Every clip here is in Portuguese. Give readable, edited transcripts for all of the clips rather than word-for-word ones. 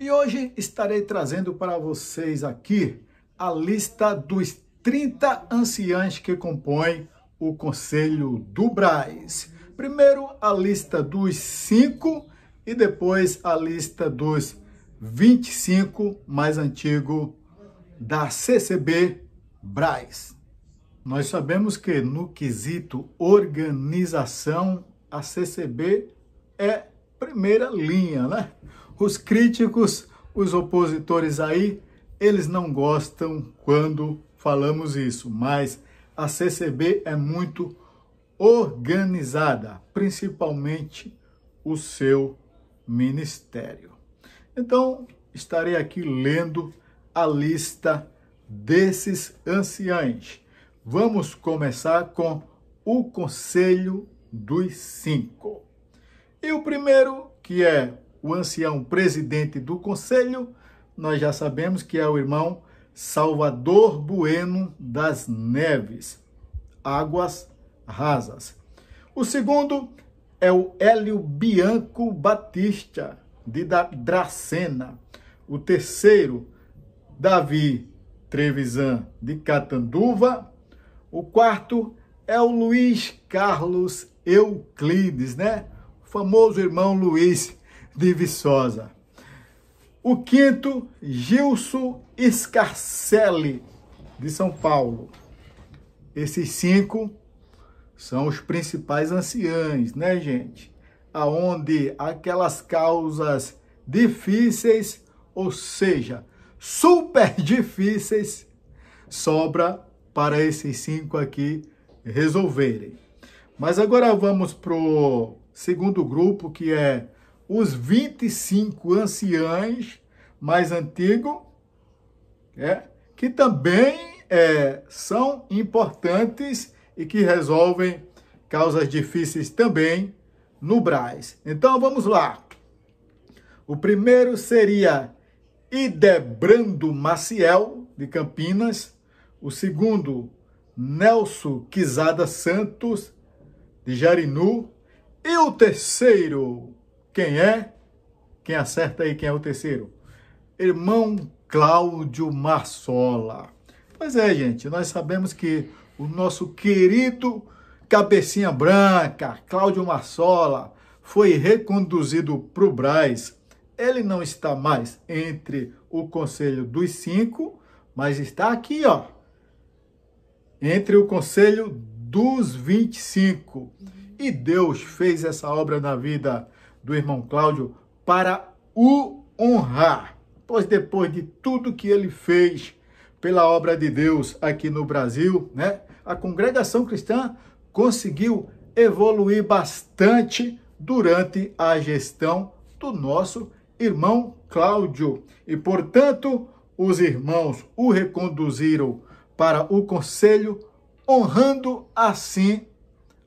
E hoje estarei trazendo para vocês aqui a lista dos 30 anciãos que compõem o Conselho do Brás. Primeiro a lista dos 5 e depois a lista dos 25 mais antigo da CCB Brás. Nós sabemos que no quesito organização, a CCB é primeira linha, né? Os críticos, os opositores aí, eles não gostam quando falamos isso, mas a CCB é muito organizada, principalmente o seu ministério. Então, estarei aqui lendo a lista desses anciãos. Vamos começar com o Conselho dos 5. E o primeiro, que é o ancião presidente do conselho, nós já sabemos que é o irmão Salvador Bueno das Neves, Águas Rasas. O segundo é o Hélio Bianco Batista, de Dracena. O terceiro, Davi Trevisan, de Catanduva. O quarto é o Luiz Carlos Euclides, né? O famoso irmão Luiz de Viçosa. O quinto, Gilson Scarcelli, de São Paulo. Esses 5 são os principais anciãos, né, gente? Aonde aquelas causas difíceis, ou seja, super difíceis, sobra para esses 5 aqui resolverem. Mas agora vamos para o segundo grupo, que é os 25 anciãos mais antigos, que também são importantes e que resolvem causas difíceis também no Brás. Então vamos lá. O primeiro seria Idebrando Maciel, de Campinas. O segundo, Nelson Quizada Santos, de Jarinu. E o terceiro, quem é? Quem acerta aí quem é o terceiro? Irmão Cláudio Marsola. Pois é, gente, nós sabemos que o nosso querido cabecinha branca, Cláudio Marsola, foi reconduzido para o Brás. Ele não está mais entre o Conselho dos 5, mas está aqui, ó, entre o Conselho dos 25. E Deus fez essa obra na vida do irmão Cláudio para o honrar. Pois depois de tudo que ele fez pela obra de Deus aqui no Brasil, né, a congregação cristã conseguiu evoluir bastante durante a gestão do nosso irmão Cláudio. E, portanto, os irmãos o reconduziram para o conselho, honrando assim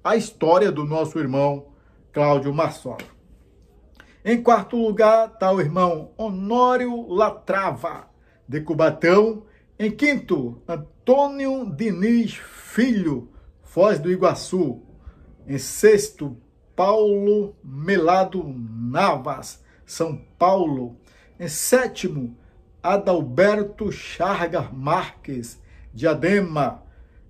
a história do nosso irmão Cláudio Marsola. Em quarto lugar está o irmão Honório Latrava, de Cubatão. Em quinto, Antônio Diniz Filho, Foz do Iguaçu. Em sexto, Paulo Melado Navas, São Paulo. Em sétimo, Adalberto Chagas Marques, Diadema.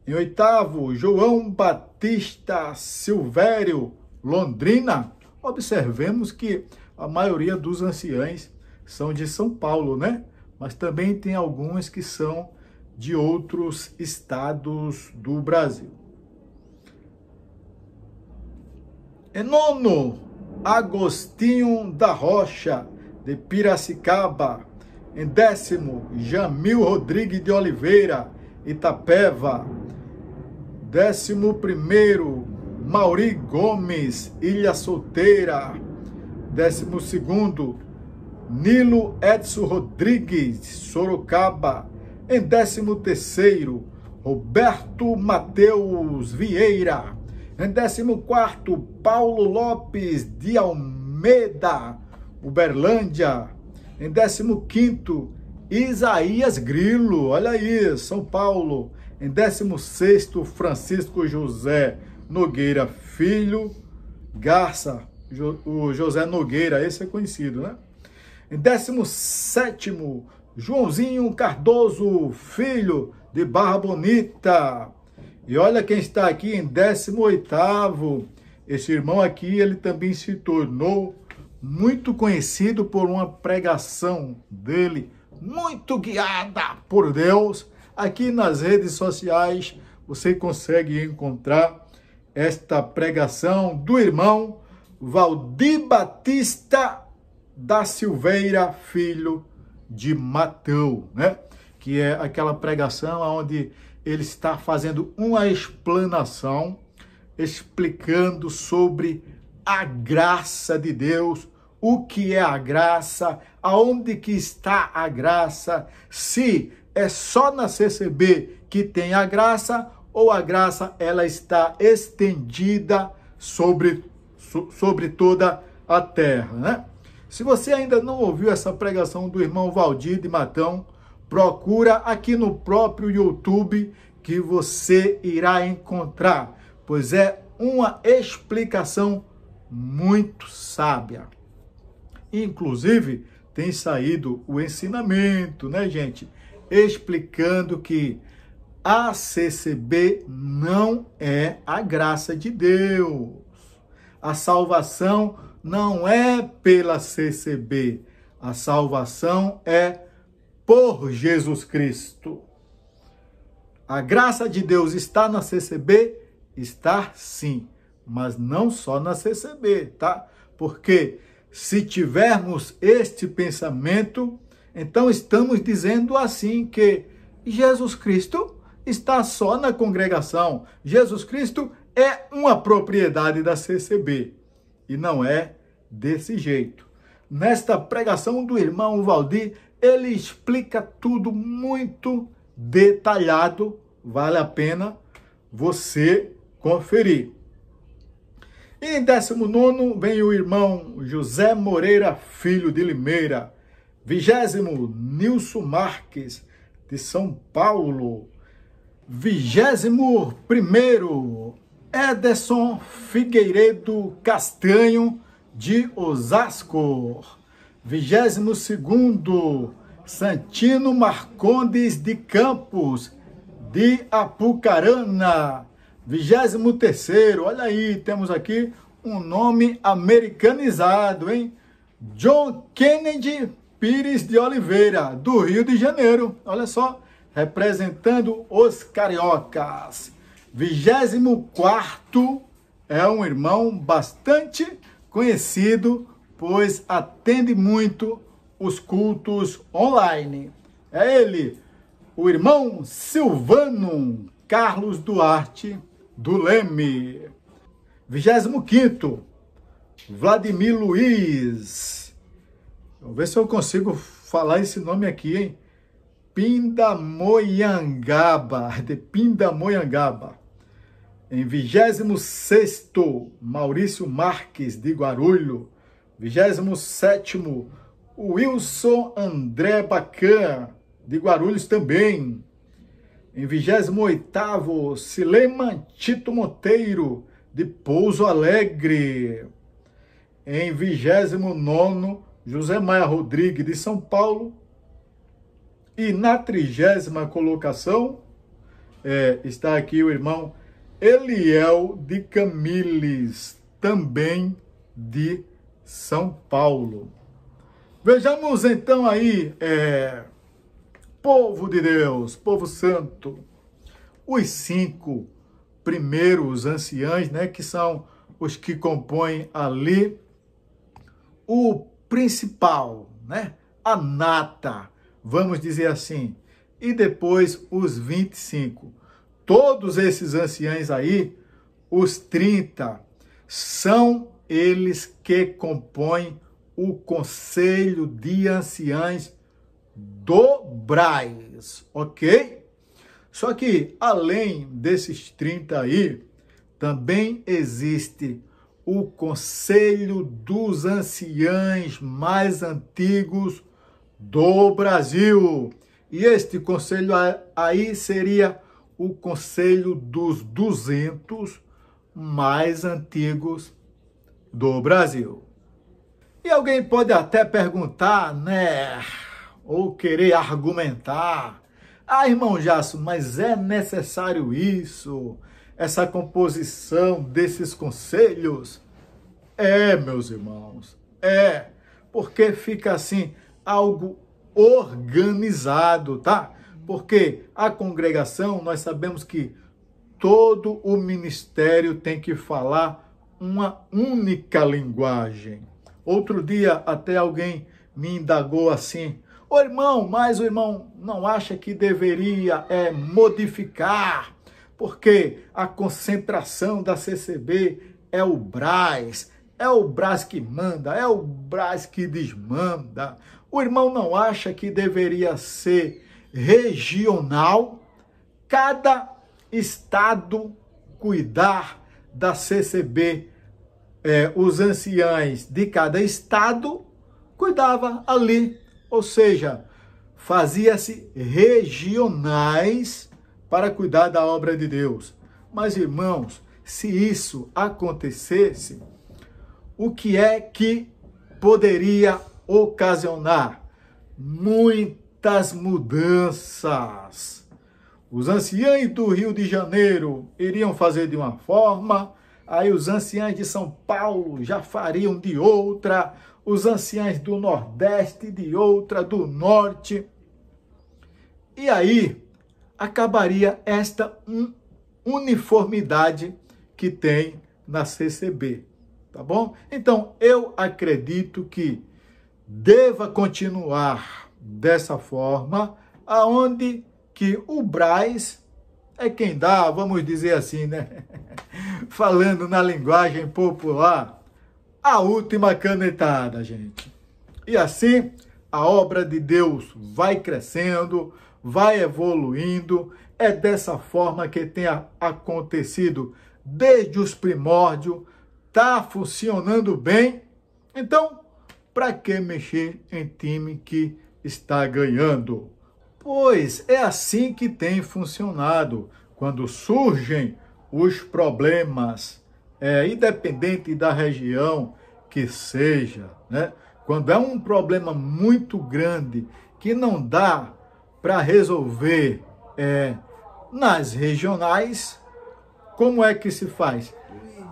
Em oitavo, João Batista Silvério, Londrina. Observemos que a maioria dos anciãos são de São Paulo, né? Mas também tem alguns que são de outros estados do Brasil. Em nono, Agostinho da Rocha, de Piracicaba. Em décimo, Jamil Rodrigues de Oliveira, Itapeva. 11º, Mauri Gomes, Ilha Solteira. 12º, Nilo Edson Rodrigues, Sorocaba. Em 13º, Roberto Mateus Vieira. Em 14º, Paulo Lopes de Almeida, Uberlândia. Em 15º, Isaías Grilo, olha aí, São Paulo. Em 16º, Francisco José Nogueira Filho, Garça, o José Nogueira, esse é conhecido, né? Em 17º, Joãozinho Cardoso Filho, de Barra Bonita. E olha quem está aqui em 18º. Esse irmão aqui, ele também se tornou muito conhecido por uma pregação dele, muito guiada por Deus. Aqui nas redes sociais, você consegue encontrar esta pregação do irmão Valdir Batista da Silveira, filho de Mateu, né? Que é aquela pregação onde ele está fazendo uma explanação, explicando sobre a graça de Deus, o que é a graça, aonde que está a graça, se é só na CCB que tem a graça, ou a graça ela está estendida sobre toda a terra, né? Se você ainda não ouviu essa pregação do irmão Valdir de Matão, procura aqui no próprio YouTube que você irá encontrar, pois é uma explicação muito sábia. Inclusive, tem saído o ensinamento, né, gente? Explicando que a CCB não é a graça de Deus. A salvação não é pela CCB. A salvação é por Jesus Cristo. A graça de Deus está na CCB? Está sim, mas não só na CCB, tá? Porque se tivermos este pensamento, então estamos dizendo assim que Jesus Cristo está só na congregação. Jesus Cristo é uma propriedade da CCB. E não é desse jeito. Nesta pregação do irmão Valdir, ele explica tudo muito detalhado. Vale a pena você conferir. E em 19º vem o irmão José Moreira Filho de Limeira. 20º, Nilson Marques de São Paulo. 21º, Ederson Figueiredo Castanho de Osasco. 22º, Santino Marcondes de Campos de Apucarana. 23º, olha aí, temos aqui um nome americanizado, hein? John Kennedy Pires de Oliveira, do Rio de Janeiro. Olha só, representando os cariocas. 24º é um irmão bastante conhecido, pois atende muito os cultos online. É ele, o irmão Silvano Carlos Duarte do Leme. 25º, Vladimir Luiz. Vamos ver se eu consigo falar esse nome aqui, hein? Pindamonhangaba, de Pindamonhangaba. Em 26º, Maurício Marques de Guarulho. 27º, Wilson André Bacan, de Guarulhos também. Em 28º, Sileman Tito Monteiro, de Pouso Alegre. Em 29º, José Maia Rodrigues, de São Paulo. E na 30ª colocação, está aqui o irmão Eliel de Camiles, também de São Paulo. Vejamos então aí, povo de Deus, povo santo, os 5 primeiros anciãos, né, que são os que compõem ali o principal, né, a nata, vamos dizer assim, e depois os 25. Todos esses anciãos aí, os 30, são eles que compõem o Conselho de Anciãos do Braz, ok? Só que, além desses 30 aí, também existe o Conselho dos Anciãos mais antigos do Brasil. E este conselho aí seria o Conselho dos 200 mais antigos do Brasil. E alguém pode até perguntar, né, ou querer argumentar, irmão Jasso, mas é necessário isso, essa composição desses conselhos? Meus irmãos, porque fica assim, algo organizado, tá? Porque a congregação, nós sabemos que todo o ministério tem que falar uma única linguagem. Outro dia até alguém me indagou assim, irmão, mas o irmão não acha que deveria modificar, porque a concentração da CCB é o Braz que manda, é o Braz que desmanda. O irmão não acha que deveria ser regional, cada estado cuidar da CCB, os anciães de cada estado cuidava ali, ou seja, fazia-se regionais para cuidar da obra de Deus. Mas, irmãos, se isso acontecesse, o que é que poderia ocasionar? Muitas mudanças. Os anciães do Rio de Janeiro iriam fazer de uma forma, aí os anciães de São Paulo já fariam de outra, os anciães do Nordeste de outra, do Norte. E aí acabaria esta uniformidade que tem na CCB, tá bom? Então, eu acredito que deva continuar dessa forma, aonde que o Braz é quem dá, vamos dizer assim, né? Falando na linguagem popular, a última canetada, gente. E assim, a obra de Deus vai crescendo, vai evoluindo. É dessa forma que tem acontecido desde os primórdios, está funcionando bem. Então, para que mexer em time que está ganhando? Pois é assim que tem funcionado. Quando surgem os problemas, independente da região que seja, né? Quando é um problema muito grande que não dá para resolver nas regionais, como é que se faz?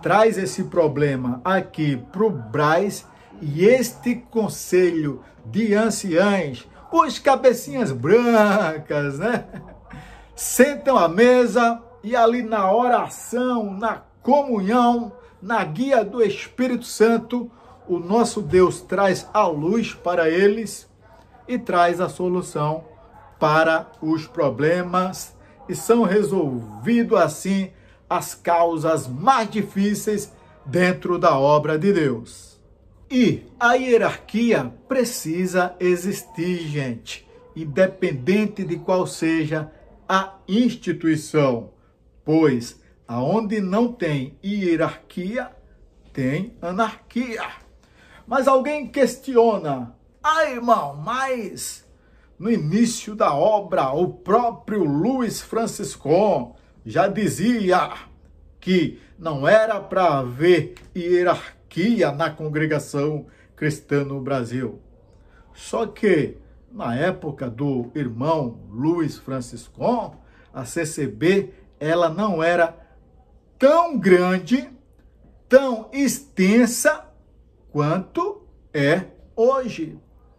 Traz esse problema aqui para o Braz e este conselho de anciães, os cabecinhas brancas, né? Sentam à mesa e ali na oração, na comunhão, na guia do Espírito Santo, o nosso Deus traz a luz para eles e traz a solução para os problemas e são resolvidos assim as causas mais difíceis dentro da obra de Deus. E a hierarquia precisa existir, gente, independente de qual seja a instituição, pois aonde não tem hierarquia, tem anarquia. Mas alguém questiona, irmão, mas no início da obra, o próprio Luiz Franciscon já dizia que não era para haver hierarquia na congregação cristã no Brasil. Só que, na época do irmão Luiz Franciscon, a CCB, ela não era tão grande, tão extensa quanto é hoje.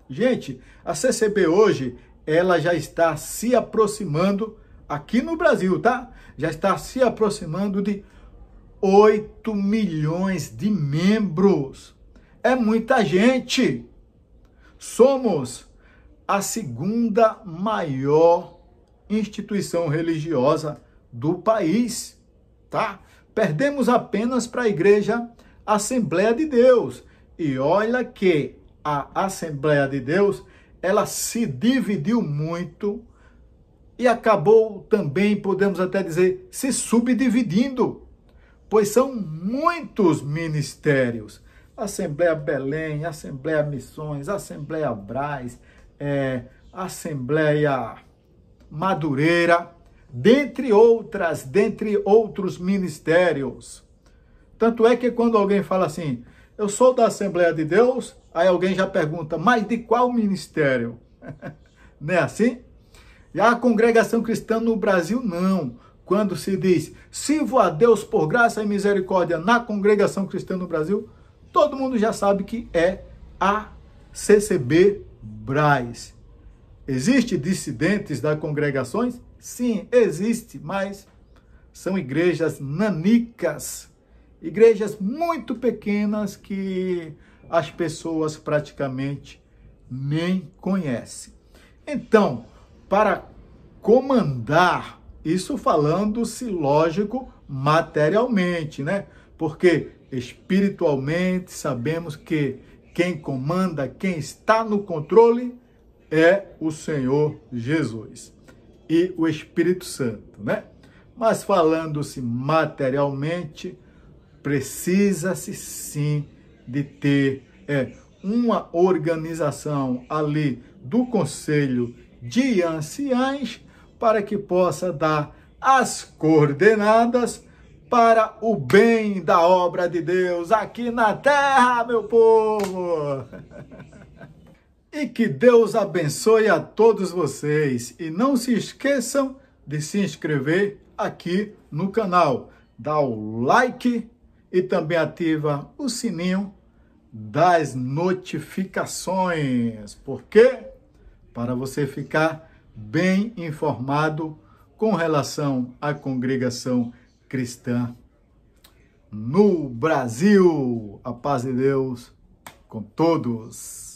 Gente, a CCB hoje, ela já está se aproximando, aqui no Brasil, tá? Já está se aproximando de 8 milhões de membros. É muita gente. Somos a segunda maior instituição religiosa do país, tá? Perdemos apenas para a Igreja Assembleia de Deus. E olha que a Assembleia de Deus, ela se dividiu muito e acabou também, podemos até dizer, se subdividindo, pois são muitos ministérios. Assembleia Belém, Assembleia Missões, Assembleia Braz, Assembleia Madureira, dentre outros ministérios. Tanto é que quando alguém fala assim, eu sou da Assembleia de Deus, aí alguém já pergunta, mas de qual ministério? Não é assim? E a congregação cristã no Brasil, não. Quando se diz, sirvo a Deus por graça e misericórdia na congregação cristã no Brasil, todo mundo já sabe que é a CCB Braz. Existem dissidentes das congregações? Sim, existe, mas são igrejas nanicas, igrejas muito pequenas que as pessoas praticamente nem conhecem. Então, para comandar, isso falando-se, lógico, materialmente, né? Porque espiritualmente sabemos que quem comanda, quem está no controle é o Senhor Jesus e o Espírito Santo, né? Mas falando-se materialmente, precisa-se sim de ter uma organização ali do Conselho de Anciães para que possa dar as coordenadas para o bem da obra de Deus aqui na terra, meu povo! E que Deus abençoe a todos vocês. E não se esqueçam de se inscrever aqui no canal. Dá o like e também ativa o sininho das notificações. Por quê? Para você ficar bem informado com relação à congregação cristã no Brasil. A paz de Deus com todos.